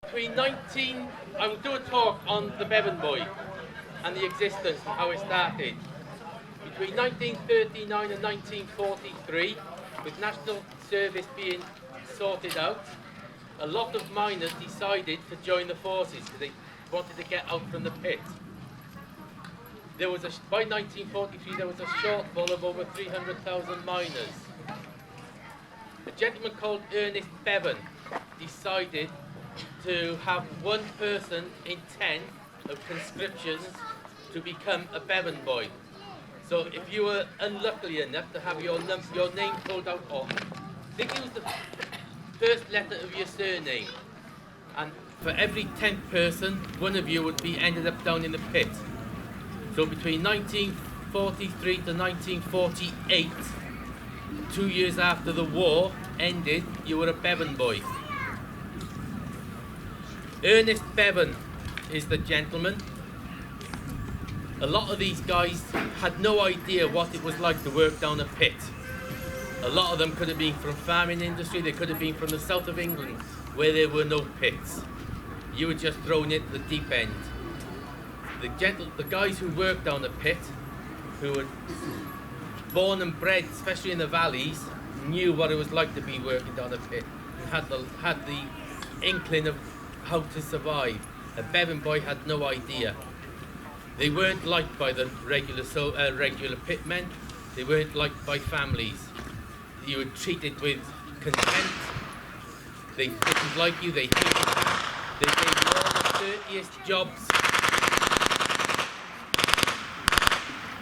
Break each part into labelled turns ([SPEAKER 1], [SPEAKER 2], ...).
[SPEAKER 1] Between 19, I will do a talk on the Bevan Boy and the existence and how it started. Between 1939 and 1943, with national service being sorted out, a lot of miners decided to join the forces because they wanted to get out from the pit. By 1943, there was a shortfall of over 300,000 miners. A gentleman called Ernest Bevan decided to have one person in 10 of conscriptions to become a Bevan boy. So if you were unlucky enough to have your name pulled out of, they used the first letter of your surname, and for every 10th person, one of you would be ended up down in the pit. So between 1943 to 1948, 2 years after the war ended, you were a Bevan boy. Ernest Bevan is the gentleman. A lot of these guys had no idea what it was like to work down a pit. A lot of them could have been from farming industry, they could have been from the south of England, where there were no pits. You were just thrown into the deep end. The guys who worked down the pit, who were born and bred, especially in the valleys, knew what it was like to be working down a pit, and had the inkling of how to survive. A Bevan boy had no idea. They weren't liked by the regular pitmen. They weren't liked by families. You were treated with contempt. They didn't like you. They hated you. They gave you all the dirtiest jobs.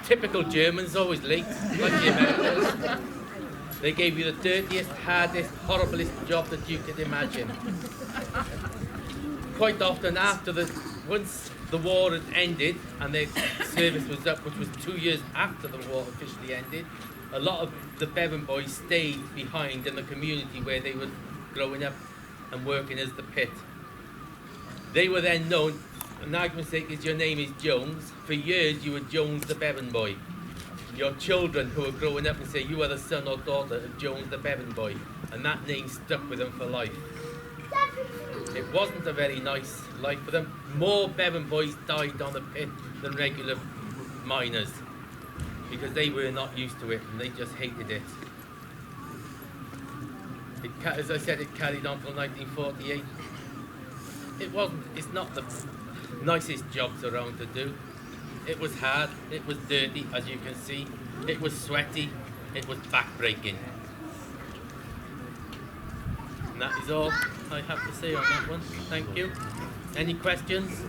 [SPEAKER 1] Typical Germans, always late, like the Americans. They gave you the dirtiest, hardest, horriblest job that you could imagine. Quite often once the war had ended and their service was up, which was 2 years after the war officially ended, a lot of the Bevan boys stayed behind in the community where they were growing up and working as the pit. They were then known, an argument's sake, is your name is Jones. For years you were Jones the Bevan boy. Your children who were growing up and say you are the son or daughter of Jones the Bevan boy, and that name stuck with them for life. It wasn't a very nice life for them. More Bevan boys died on the pit than regular miners because they were not used to it and they just hated it. As I said, it carried on till 1948. It's not the nicest jobs around to do. It was hard, it was dirty, as you can see. It was sweaty, it was back-breaking. And that is all I have to say on that one. Thank you. Any questions?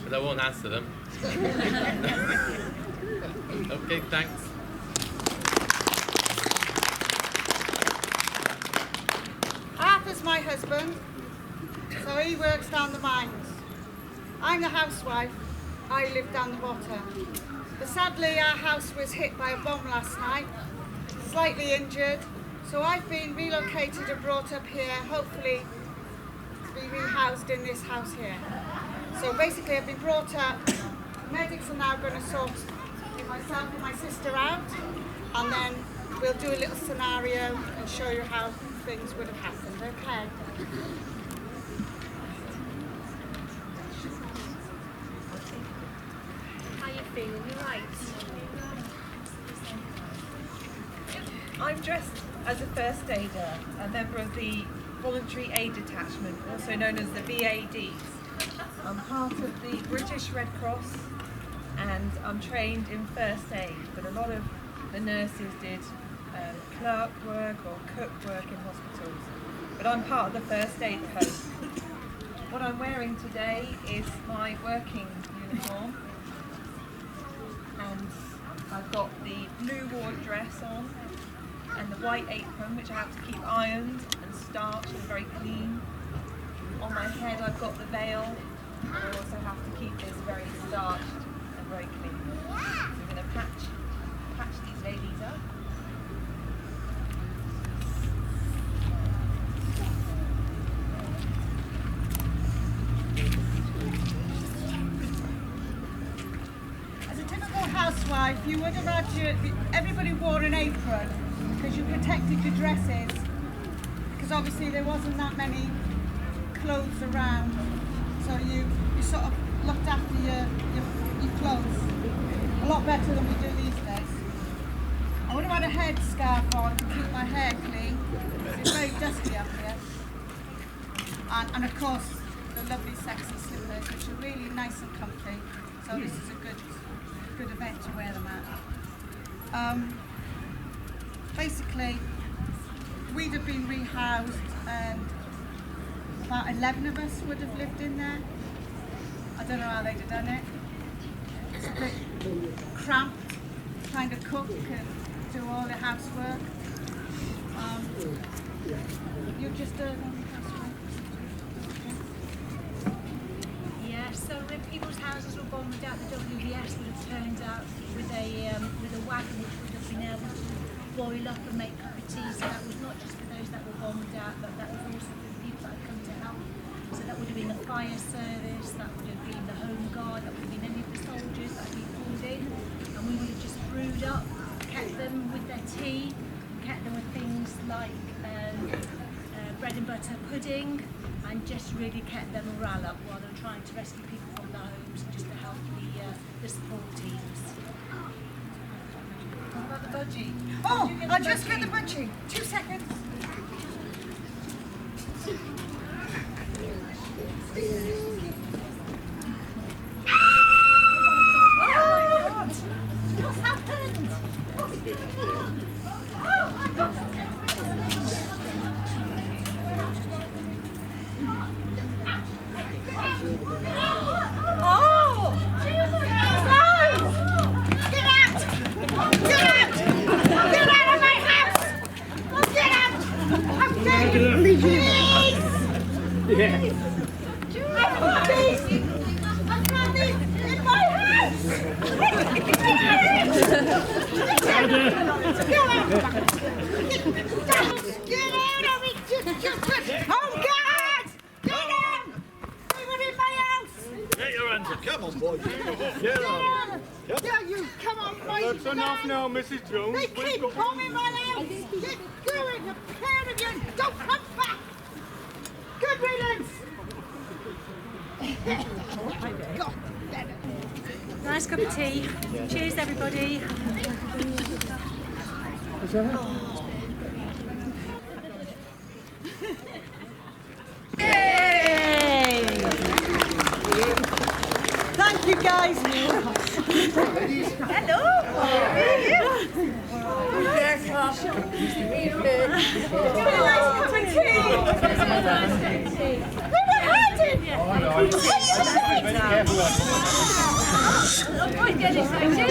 [SPEAKER 1] But I won't answer them. Okay, thanks.
[SPEAKER 2] Arthur's my husband, so he works down the mines. I'm the housewife, I live down the bottom. But sadly our house was hit by a bomb last night, slightly injured, so I've been relocated and brought up here, hopefully to be rehoused in this house here. So basically I've been brought up, medics are now going to sort myself and my sister out, and then we'll do a little scenario and show you how things would have happened, okay?
[SPEAKER 3] How you feeling? You right?
[SPEAKER 4] I'm dressed as a first aider, a member of the Voluntary Aid Detachment, also known as the VADs. I'm part of the British Red Cross and I'm trained in first aid, but a lot of the nurses did clerk work or cook work in hospitals. But I'm part of the first aid post. What I'm wearing today is my working uniform, and I've got the blue ward dress on and the white apron, which I have to keep ironed and starched and very clean. On my head I've got the veil, and I also have to keep this very starched and very clean. So I'm going to patch these ladies up.
[SPEAKER 2] As a typical housewife, you would have had everybody wore an apron because you protected your dresses, because obviously there wasn't that many clothes around, so you sort of looked after your clothes a lot better than we do these days. I would have had a headscarf on to keep my hair clean. It's very dusty up here. And of course, the lovely sexy slippers, which are really nice and comfy. So this is a good event to wear them at. Basically, we'd have been rehoused and about 11 of us would have lived in there. I don't know how they'd have done it. It's a bit cramped, trying to cook and do all the housework. You just housework.
[SPEAKER 3] Yeah, so when people's houses were bombed out, the WVS would have turned out with a wagon which would have been able to boil up and make cup of tea. So that was not just for those that were bombed out, but that was also for the people that had come to help. So that would have been the fire service, that would have been the home guard, that would have been any of the soldiers that had been called in, and we would have just brewed up, kept them with their tea, kept them with things like bread and butter pudding, and just really kept their morale up while they were trying to rescue people from their homes and just to help the support teams.
[SPEAKER 4] What about the budgie?
[SPEAKER 2] Oh, I'll just get the budgie. 2 seconds.
[SPEAKER 3] What's happened?
[SPEAKER 5] Come on, boys. Get on.
[SPEAKER 2] Yeah, you come on, boys.
[SPEAKER 5] That's enough now, Mrs. Jones.
[SPEAKER 2] They keep bombing my house. Get going, a pair of you. Don't come back. Good riddance. God damn it.
[SPEAKER 3] Nice cup of tea. Cheers, everybody.
[SPEAKER 2] Thank you, guys.
[SPEAKER 3] Hello.
[SPEAKER 5] Careful.
[SPEAKER 3] Avoid getting excited.